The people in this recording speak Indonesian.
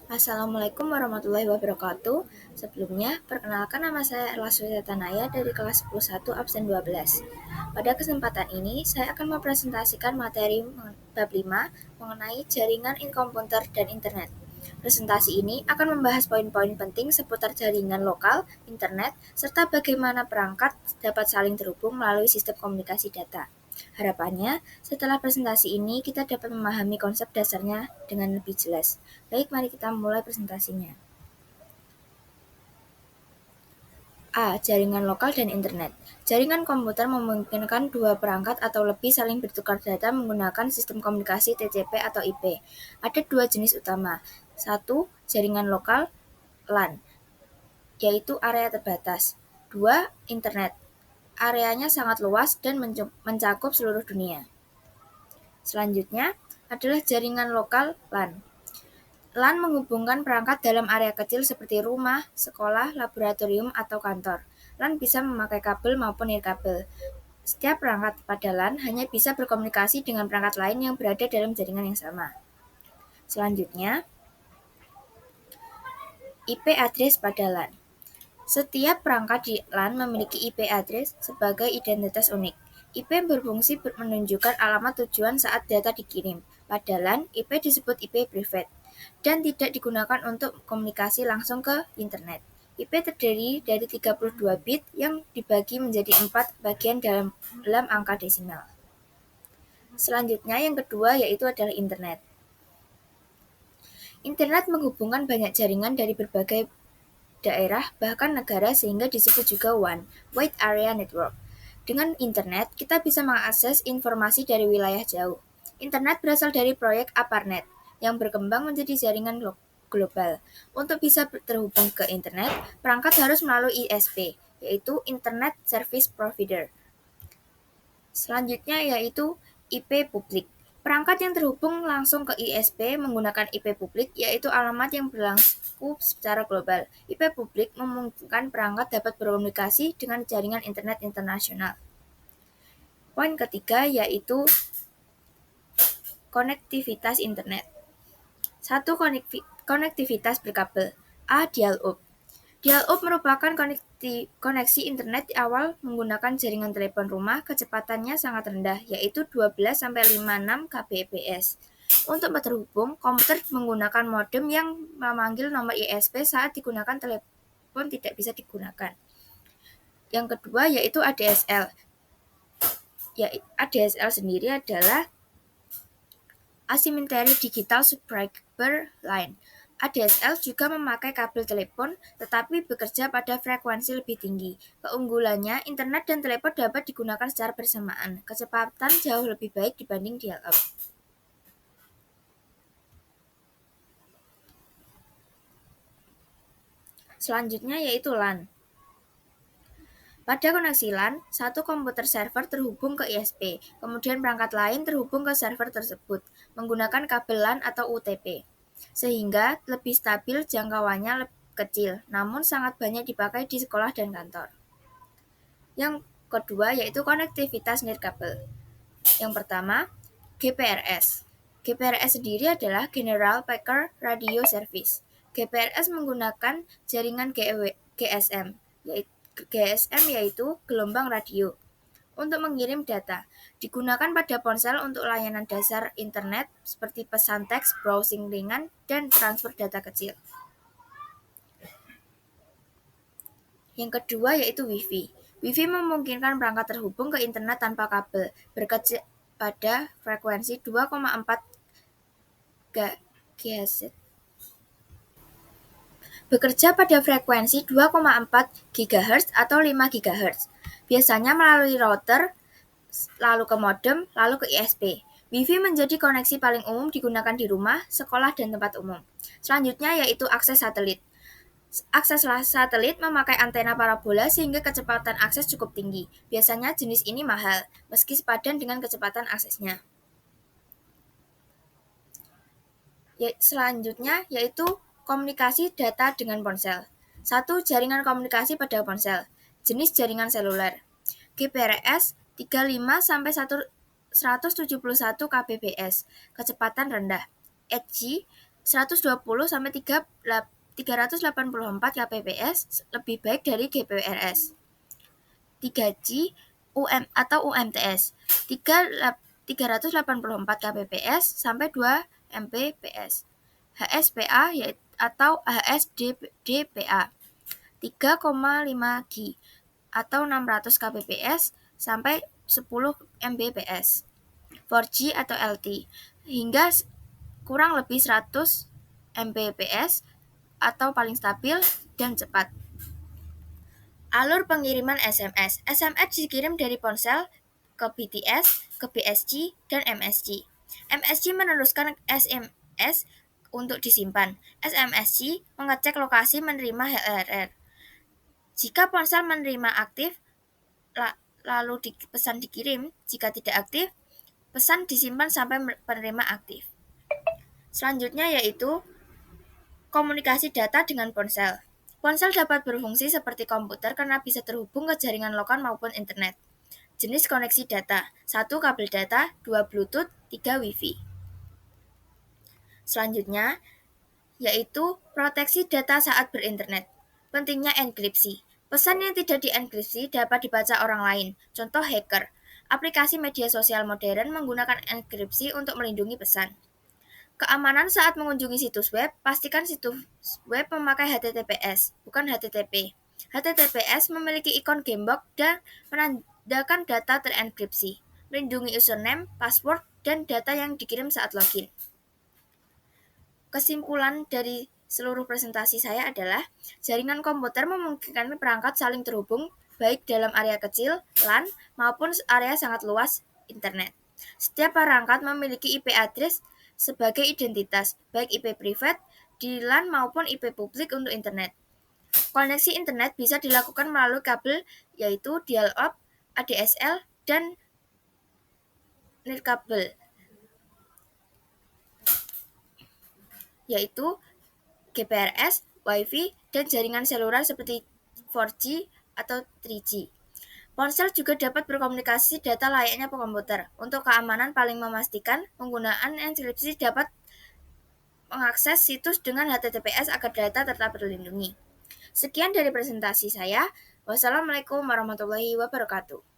Assalamualaikum warahmatullahi wabarakatuh. Sebelumnya, perkenalkan nama saya Erla Tanaya dari kelas 101 absen 12. Pada kesempatan ini, saya akan mempresentasikan materi bab 5 mengenai jaringan komputer dan internet. Presentasi ini akan membahas poin-poin penting seputar jaringan lokal, internet, serta bagaimana perangkat dapat saling terhubung melalui sistem komunikasi data. Harapannya, setelah presentasi ini kita dapat memahami konsep dasarnya dengan lebih jelas. Baik, mari kita mulai presentasinya. A. Jaringan lokal dan internet. Jaringan komputer memungkinkan dua perangkat atau lebih saling bertukar data menggunakan sistem komunikasi TCP atau IP. Ada dua jenis utama. Satu, jaringan lokal LAN, yaitu area terbatas. Dua, internet. Areanya sangat luas dan mencakup seluruh dunia. Selanjutnya adalah jaringan lokal LAN. LAN menghubungkan perangkat dalam area kecil seperti rumah, sekolah, laboratorium, atau kantor. LAN bisa memakai kabel maupun nirkabel. Setiap perangkat pada LAN hanya bisa berkomunikasi dengan perangkat lain yang berada dalam jaringan yang sama. Selanjutnya, IP address pada LAN. Setiap perangkat di LAN memiliki IP address sebagai identitas unik. IP berfungsi menunjukkan alamat tujuan saat data dikirim. Pada LAN, IP disebut IP private dan tidak digunakan untuk komunikasi langsung ke internet. IP terdiri dari 32 bit yang dibagi menjadi 4 bagian dalam angka desimal. Selanjutnya yang kedua yaitu adalah internet. Internet menghubungkan banyak jaringan dari berbagai daerah, bahkan negara sehingga disebut juga One Wide Area Network. Dengan internet, kita bisa mengakses informasi dari wilayah jauh. Internet berasal dari proyek ARPANET yang berkembang menjadi jaringan global. Untuk bisa terhubung ke internet, perangkat harus melalui ISP, yaitu Internet Service Provider. Selanjutnya yaitu IP publik. Perangkat yang terhubung langsung ke ISP menggunakan IP publik, yaitu alamat yang berlaku secara global. IP publik memungkinkan perangkat dapat berkomunikasi dengan jaringan internet internasional. Poin ketiga yaitu konektivitas internet. 1. Konektivitas berkabel. A. Dial-up. Dial-up merupakan koneksi internet di awal menggunakan jaringan telepon rumah, kecepatannya sangat rendah, yaitu 12-56 kbps. Untuk terhubung, komputer menggunakan modem yang memanggil nomor ISP saat digunakan telepon tidak bisa digunakan. Yang kedua yaitu ADSL. ADSL sendiri adalah Asymmetric Digital Subscriber Line. ADSL juga memakai kabel telepon, tetapi bekerja pada frekuensi lebih tinggi. Keunggulannya, internet dan telepon dapat digunakan secara bersamaan. Kecepatan jauh lebih baik dibanding dial-up. Selanjutnya yaitu LAN. Pada koneksi LAN, satu komputer server terhubung ke ISP, kemudian perangkat lain terhubung ke server tersebut menggunakan kabel LAN atau UTP, sehingga lebih stabil, jangkauannya lebih kecil, namun sangat banyak dipakai di sekolah dan kantor. Yang kedua yaitu konektivitas nirkabel. Yang pertama, GPRS. GPRS sendiri adalah General Packet Radio Service. GPRS menggunakan jaringan GSM, yaitu gelombang radio, untuk mengirim data. Digunakan pada ponsel untuk layanan dasar internet seperti pesan teks, browsing ringan, dan transfer data kecil. Yang kedua yaitu Wi-Fi. Wi-Fi memungkinkan perangkat terhubung ke internet tanpa kabel, bekerja pada frekuensi 2,4 GHz. Bekerja pada frekuensi 2,4 GHz atau 5 GHz. Biasanya melalui router, lalu ke modem, lalu ke ISP. Wi-Fi menjadi koneksi paling umum digunakan di rumah, sekolah, dan tempat umum. Selanjutnya yaitu akses satelit. Akses satelit memakai antena parabola sehingga kecepatan akses cukup tinggi. Biasanya jenis ini mahal, meski sepadan dengan kecepatan aksesnya. Selanjutnya yaitu komunikasi data dengan ponsel. 1. Jaringan komunikasi pada ponsel. Jenis jaringan seluler. GPRS 35-171 kbps, kecepatan rendah. 8G 120-384 kbps lebih baik dari GPRS. 3G atau UMTS 384 kbps sampai 2 Mbps. HSPA atau HSDPA 3,5 G atau 600 kbps sampai 10 Mbps. 4G atau LTE hingga kurang lebih 100 Mbps atau paling stabil dan cepat. Alur pengiriman SMS. SMS dikirim dari ponsel ke BTS, ke BSG, dan MSG. MSG meneruskan SMS untuk disimpan. SMSG mengecek lokasi menerima HRR. Jika ponsel menerima aktif, lalu pesan dikirim. Jika tidak aktif, pesan disimpan sampai penerima aktif. Selanjutnya yaitu komunikasi data dengan ponsel. Ponsel dapat berfungsi seperti komputer karena bisa terhubung ke jaringan lokal maupun internet. Jenis koneksi data: 1 kabel data, 2 Bluetooth, 3 Wi-Fi. Selanjutnya yaitu proteksi data saat berinternet. Pentingnya enkripsi. Pesan yang tidak dienkripsi dapat dibaca orang lain, contoh hacker. Aplikasi media sosial modern menggunakan enkripsi untuk melindungi pesan. Keamanan saat mengunjungi situs web, pastikan situs web memakai HTTPS, bukan HTTP. HTTPS memiliki ikon gembok dan menandakan data terenkripsi, melindungi username, password, dan data yang dikirim saat login. Kesimpulan dari seluruh presentasi saya adalah, jaringan komputer memungkinkan perangkat saling terhubung baik dalam area kecil, LAN, maupun area sangat luas, internet. Setiap perangkat memiliki IP address sebagai identitas, baik IP privat di LAN maupun IP publik untuk internet. Koneksi internet bisa dilakukan melalui kabel, yaitu dial-up, ADSL, dan nirkabel, yaitu GPRS, Wi-Fi, dan jaringan seluler seperti 4G atau 3G. Ponsel juga dapat berkomunikasi data layaknya komputer. Untuk keamanan paling memastikan, penggunaan enkripsi dapat mengakses situs dengan HTTPS agar data tetap terlindungi. Sekian dari presentasi saya. Wassalamualaikum warahmatullahi wabarakatuh.